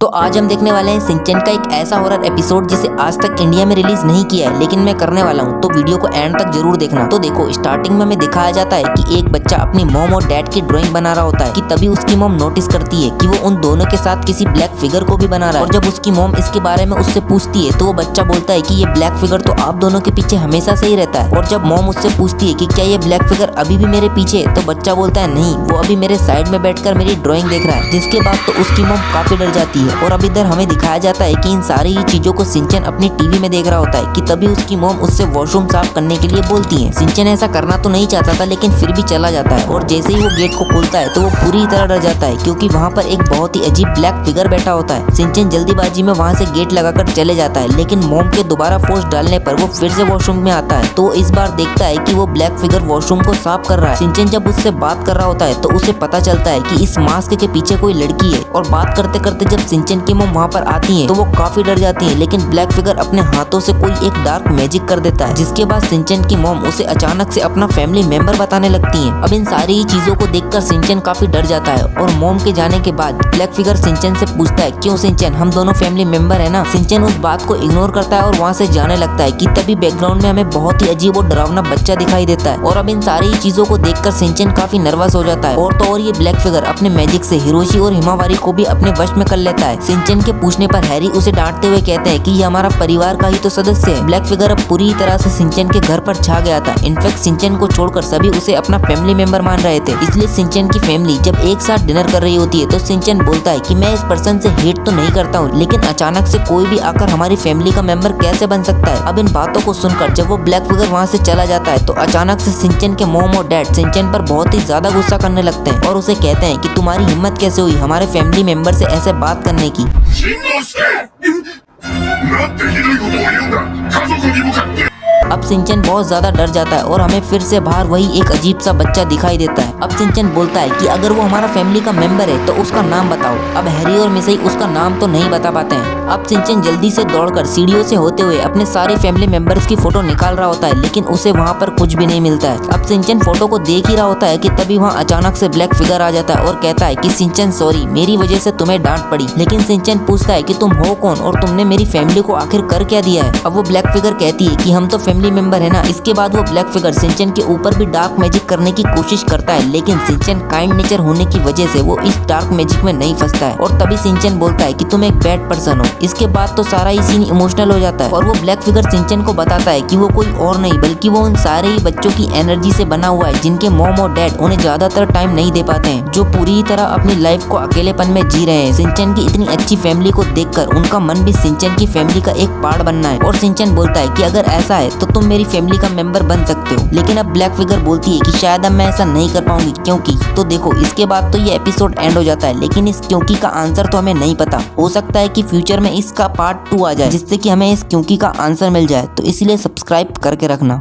तो आज हम देखने वाले हैं सिंचन का एक ऐसा हॉरर एपिसोड जिसे आज तक इंडिया में रिलीज नहीं किया है, लेकिन मैं करने वाला हूँ, तो वीडियो को एंड तक जरूर देखना। तो देखो, स्टार्टिंग में हमें दिखाया जाता है कि एक बच्चा अपनी मॉम और डैड की ड्राइंग बना रहा होता है कि तभी उसकी मॉम नोटिस करती है कि वो उन दोनों के साथ किसी ब्लैक फिगर को भी बना रहा है। और जब उसकी मॉम इसके बारे में उससे पूछती है तो वो बच्चा बोलता है कि ये ब्लैक फिगर तो आप दोनों के पीछे हमेशा से ही रहता है। और जब मॉम उससे पूछती है कि क्या ये ब्लैक फिगर अभी भी मेरे पीछे है, तो बच्चा बोलता है नहीं, वो अभी मेरे साइड में बैठकर मेरी ड्राइंग देख रहा है। जिसके बाद तो उसकी मॉम काफी डर जाती है। और अब इधर हमें दिखाया जाता है कि इन सारी ही चीजों को सिंचन अपनी टीवी में देख रहा होता है कि तभी उसकी मॉम उससे वॉशरूम साफ करने के लिए बोलती है। सिंचन ऐसा करना तो नहीं चाहता था, लेकिन फिर भी चला जाता है। और जैसे ही वो गेट को खोलता है तो वो पूरी तरह डर जाता है, क्योंकि वहाँ पर एक बहुत ही अजीब ब्लैक फिगर बैठा होता है। सिंचन जल्दीबाजी में वहाँ से गेट लगाकर चले जाता है, लेकिन मॉम के दोबारा फोर्स डालने पर वो फिर से वॉशरूम में आता है। तो इस बार देखता है कि वो ब्लैक फिगर वॉशरूम को साफ कर रहा है। सिंचन जब उससे बात कर रहा होता है तो उसे पता चलता है कि इस मास्क के पीछे कोई लड़की है। और बात करते करते जब सिंचन की मॉम वहाँ पर आती है तो वो काफी डर जाती है, लेकिन ब्लैक फिगर अपने हाथों से कोई एक डार्क मैजिक कर देता है। जिसके बाद सिंचन की मॉम उसे अचानक से अपना फैमिली मेंबर बताने लगती है। अब इन सारी ही चीजों को देखकर सिंचन काफी डर जाता है। और मॉम के जाने के बाद ब्लैक फिगर सिंचन से पूछता है, क्यों सिंचन, हम दोनों फैमिली मेंबर है ना। सिंचन उस बात को इग्नोर करता है और वहाँ से जाने लगता है कि तभी बैकग्राउंड में हमें बहुत ही अजीब और डरावना बच्चा दिखाई देता है। और अब इन सारी ही चीजों को देखकर सिंचन काफी नर्वस हो जाता है। और तो और ये ब्लैक फिगर अपने मैजिक से हिरोशी और हिमावारी को भी अपने वश में कर लेता है। सिंचन के पूछने पर हैरी उसे डांटते हुए कहते हैं कि ये हमारा परिवार का ही तो सदस्य है। ब्लैक फिगर अब पूरी तरह से सिंचन के घर पर छा गया था। इनफैक्ट सिंचन को छोड़कर सभी उसे अपना फैमिली मेंबर मान रहे थे। इसलिए सिंचन की फैमिली जब एक साथ डिनर कर रही होती है तो सिंचन बोलता है कि मैं इस पर्सन से हेट तो नहीं करता हूँ, लेकिन अचानक से कोई भी आकर हमारी फैमिली का मेंबर कैसे बन सकता है। अब इन बातों को सुनकर जब वो ब्लैक फिगर वहाँ से चला जाता है तो अचानक से सिंचन के मॉम और डैड सिंचन पर बहुत ही ज्यादा गुस्सा करने लगते हैं और उसे कहते हैं कि तुम्हारी हिम्मत कैसे हुई हमारे फैमिली मेंबर से ऐसे बात करने की। なんてひどいことを言うんだ。家族に向かって。 अब सिंचन बहुत ज्यादा डर जाता है और हमें फिर से बाहर वही एक अजीब सा बच्चा दिखाई देता है। अब सिंचन बोलता है कि अगर वो हमारा फैमिली का मेंबर है तो उसका नाम बताओ। अब हैरी और मिसाई उसका नाम तो नहीं बता पाते हैं। अब सिंचन जल्दी से दौड़कर सीढ़ियों से होते हुए अपने सारे फैमिली मेंबर्स की फोटो निकाल रहा होता है, लेकिन उसे वहाँ पर कुछ भी नहीं मिलता है। अब सिंचन फोटो को देख ही रहा होता है कि तभी वहाँ अचानक से ब्लैक फिगर आ जाता है और कहता है कि सिंचन सॉरी, मेरी वजह से तुम्हें डांट पड़ी। लेकिन सिंचन पूछता है कि तुम हो कौन और तुमने मेरी फैमिली को आखिर कर क्या दिया है। अब वो ब्लैक फिगर कहती है कि हम तो फैमिली मेंबर है ना। इसके बाद वो ब्लैक फिगर सिंचन के ऊपर भी डार्क मैजिक करने की कोशिश करता है, लेकिन सिंचन काइंड नेचर होने की वजह से वो इस डार्क मैजिक में नहीं फंसता है। और तभी सिंचन बोलता है कि तुम एक बैड पर्सन हो। इसके बाद तो सारा ही सीन इमोशनल हो जाता है और वो ब्लैक फिगर सिंचन को बताता है कि वो कोई और नहीं बल्कि वो उन सारे ही बच्चों की एनर्जी से बना हुआ है जिनके मॉम और डैड उन्हें ज्यादातर टाइम नहीं दे पाते हैं, जो पूरी तरह अपनी लाइफ को अकेलेपन में जी रहे हैं। सिंचन की इतनी अच्छी फैमिली को देखकर उनका मन भी सिंचन की फैमिली का एक पार्ट बनना है। और सिंचन बोलता है कि अगर ऐसा है तो तुम मेरी फैमिली का मेंबर बन सकते हो। लेकिन अब ब्लैक फिगर बोलती है कि शायद अब मैं ऐसा नहीं कर पाऊंगी क्योंकि। तो देखो, इसके बाद तो ये एपिसोड एंड हो जाता है, लेकिन इस क्योंकि का आंसर तो हमें नहीं पता। हो सकता है कि फ्यूचर में इसका पार्ट 2 आ जाए जिससे कि हमें इस क्योंकि का आंसर मिल जाए। तो इसलिए सब्सक्राइब करके रखना।